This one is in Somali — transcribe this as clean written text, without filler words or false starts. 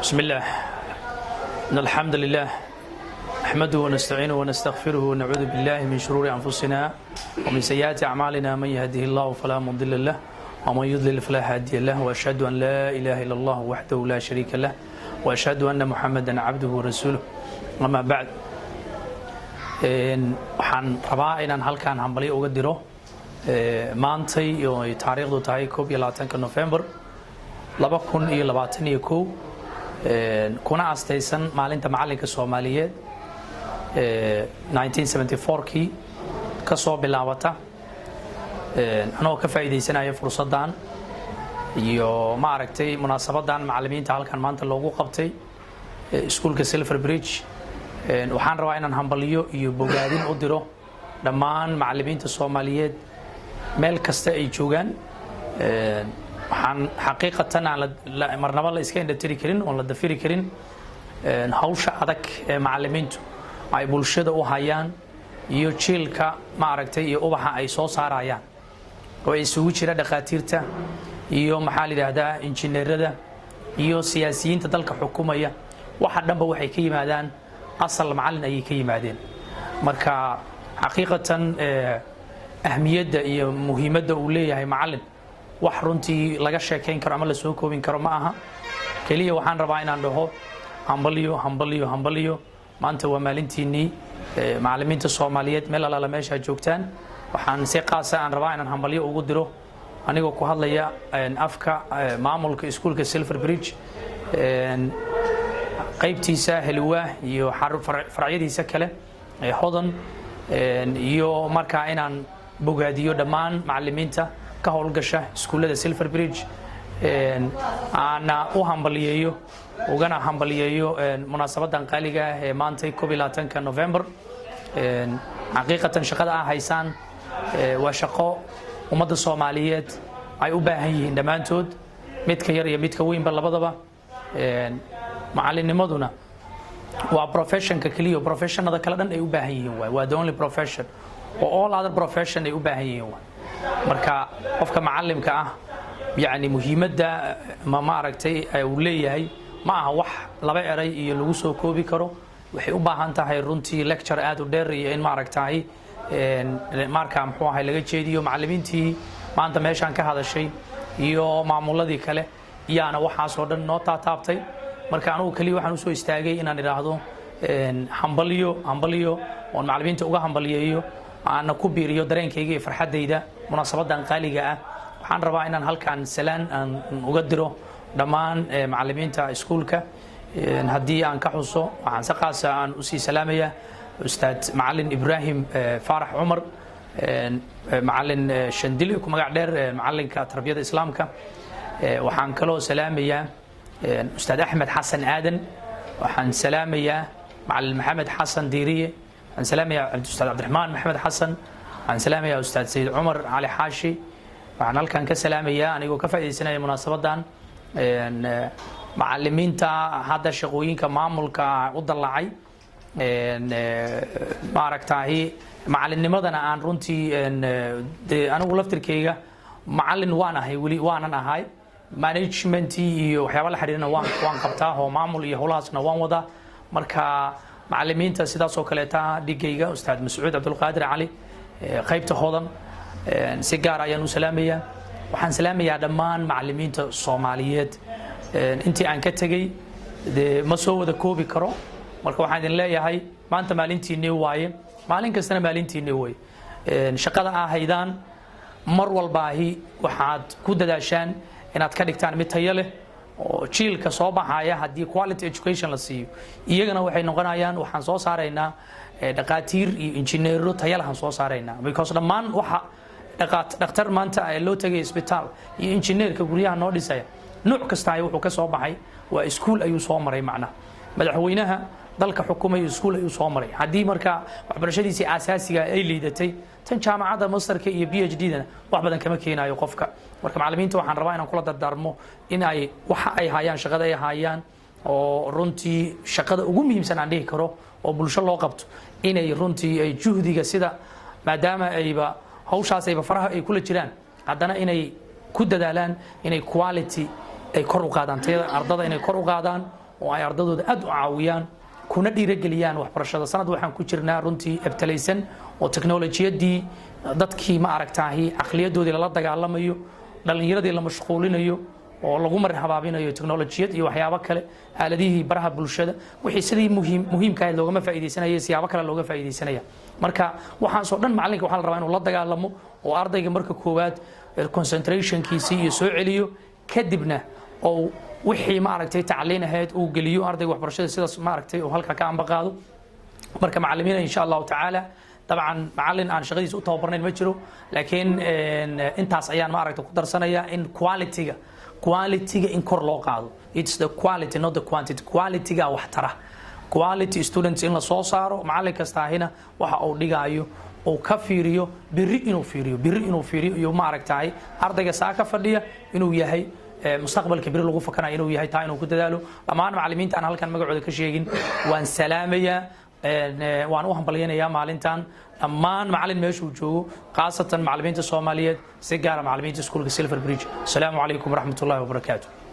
بسم الله إن الحمد لله نحمده ونستعينه ونستغفره ونعوذ بالله من شرور أنفسنا ومن سيئات أعمالنا من يهده الله فلا مضل له ومن يضلل فلا هادي له وأشهد أن لا إله إلا الله وحده لا شريك له وأشهد أن محمدا عبده ورسوله أما بعد waxaan rabaa inaan halkaan hambalyo uga diro maantay oo taariikhdu tahay 21 November 2021 kuna astaysan maalinta macalinka Soomaaliyeed 1974kii ka soo bilaabata anoo ka faa'iideysanaya fursadan iyo ma aragtay munaasabadan macallimiinta halkan maanta loogu qabtay iskuulka Silver Bridge waxaan rabaa inaan hambalyo iyo bogaadin u diro dhammaan macallimiinta Soomaaliyeed meel kasta ay joogaan waxaan xaqiiqatan marnaba la iska indhatiri karin oo la dafiri karin hawsha adag ee macallimiintu ay bulshada u hayaan iyo jiilka ma aragtay iyo ubaxa ay soo saarayaan oo ay isugu jira dhaqaatiirta iyo maxaa la yiraahdaa injineerada iyo siyaasiyiinta dalka xukumaya waxa dhanba waxay ka yimaadaan asal macallin ay ka yimaadeen marka xaqiiqatan ahmiyadda iyo muhiimadda uu leeyahay macallin wax runtii laga sheekeyn karo ama la soo koobin karo ma aha kaliya waxaan rabaa inaan dhaho hambalyo maanta waa maalintiinii macallimiinta Soomaaliyeed meel alla meesha joogtaan waxaan si qaas ah aan rabaa inaan hambalyo ugu diro anigoo ku hadlaya afka maamulka iskuulka Silver Bridge qaybtiisa Helwa iyo faracyadiisa kale hodan iyo marka inaan bogaadiyo dhammaan macallimiinta ka howlgasha iskuulada Silver Bridge ana u hambaliyeeyo ugana hambaliyeeyo munaasabadan qaaliga ah ee maanta 21 November xaqiiqatan shaqada ah haysan waa shaqo ummadda Soomaaliyeed ay u baahan yihiin dhamaantood midka yar iyo midka weynba labadaba macallinimaduna waa professionka kaliya professionada kala dhan ay u baahan yihiin waa the only profession oo all other profession ay u baahan yihiin marka qofka macallimka ah yaani muhiimadda ma aragtay uu leeyahay ma aha wax laba eray iyo lagu soo koobi karo waxay u baahan tahay runtii lecture aad u dheer iyo in ma aragtay marka muxuu ahay laga jeediyo macallimiintii maanta meeshan ka hadashay iyo maamuladii kale iyana waxaas oo dhan noo taabtay marka anigu kaliya waxaan u soo istaagay inaan iraahdo hambalyo oo macallimiinta uga hambaliyeeyo aan ku biiriyo dareenkayga iyo farxadayda munaasabadan qaaliga ah waxaan rabaa inaan halkaan salaan aan uga diro dhammaan macallimiinta iskuulka haddii aan ka xuso waxaan si qaas ah aan u sii salaamaya ustaad macallin Ibrahim Farax Umar macallin Shandili ku magac dheer macallinka tarbiyada islaamka waxaan kaloo salaamaya أستاذ أحمد حسن آدن وحن سلامي يا معلم محمد حسن ديرية عن سلامي يا أستاذ عبد الرحمن محمد حسن عن سلامي يا أستاذ سيد عمر علي حاشي وعن هالكان كسلامي يا أنا يقول كفاية سنة مناسبة دان معلمين تا هذا شغوين كمعمل كعود اللعي معركة هي معلم نمدنا عن رنتي أنا ولفت الكيجا معلم وانا هي ولي وانا هاي management iyo waxyaabo la xiriirna waan qabtaa oo maamul iyo howlahaasna waan wada marka macallimiinta sidaas oo kale taa dhigayga ustaad Mas'uud Abdul Qaadir Ali qaybta hodan si gaar ah ayaan u salaamayaa waxaan salaamayaa dhammaan macallimiinta Soomaaliyeed intii aan ka tagay ma soo wada koobi karo marka waxaan idin leeyahay maanta maalintiinii waaye maalin kastana maalintiinii way shaqada ah haydaan mar walbaahi waxaad ku dadaashaan inaad ka dhigtaan mid tayo leh oo jiilka soo baxaya hadii quality education la siiyo iyagana waxay noqonayaan waxaan soo saaraynaa dhaqaatiir iyo injineero tayo leh soo saaraynaa because dhammaan waxa dhaqtar maanta ay loo tagay isbitaal iyo injineerka guryaha noo dhisaya nooc kasta ay wuxuu ka soo baxay waa iskuul ayuu soo maray macna madaxweynaha dalka xukuumay iskuul ayuu soo maray hadii marka waxbarashadiisa asaasiga ay liidatay tan jaamacada masterka iyo PhD-dana wax badan kama keenayo qofka marka macallimiinta waxaan rabaa inaan kula dardaarmo in ay waxa ay hayaan shaqada ay hayaan oo runtii shaqada ugu muhiimsan aan dhihi karo oo bulsho loo qabto inay runtii ay juhdiga sida maadaama ayba hawshaas ayba faraha ay kula jiraan haddana inay ku dadaalaan inay quality ay kor u qaadaan tayada ardada inay kor u qaadaan oo ay ardadooda aad u caawiyaan kuna dhiirigeliyaan waxbarashada. sanad waxaan ku jirnaa runtii ebtalaysan oo teknolojiyadii dadkii ma aragtaahi aqliyadoodii lala dagaalamayo, dhalinyaradii la mashquulinayo oo lagu marin habaabinayo teknolojiyad iyo waxyaabo kale, aaladihii baraha bulshada wixii sidii muhiimka ahayd loogama faa'iideysanayay siyaabo kale looga faa'iideysanaya. marka waxaan soo dhan macalinka waxaa la rabaa inuu la dagaalamo oo ardayga marka koowaad concentrationkiisii iyo soo celiyo, kadibna oo wixii ma aragtay tacliin ahayd uu geliyo ardayga waxbarashada sidaas ma aragtay oo halka ka amba qaado. marka macallimiina insha Allah ta'ala طبعا معلن aan shaqadiisa u tababarnayn ma jiro, laakiin intaas ayaan ma aragtay ku darsanaya in quality-ga in kor loo qaado. It's the quality not the quantity. Quality-ga wax tara, quality students in la soo saaro. macallin kasta ahina waxa uu dhigayo oo ka fiiriyo biri inuu fiiriyo iyo ma aragtay ardayga saaka fadhiya inuu yahay mustaqbalka biri lagu fakanayo inuu yahay taa inuu ku dadaalo. dhammaan macallimiinta aan halkan magacooda ka sheegin waan salaamayaa, waan u hambalyeynaya maalintan dhammaan macallin meeshuu joogo, khaasatan macallimiinta Soomaaliyeed si gaar ah macallimiinta iskuulka Silver Bridge. Assalaamu calaykum waraxmatullaahi wabarakaatuh.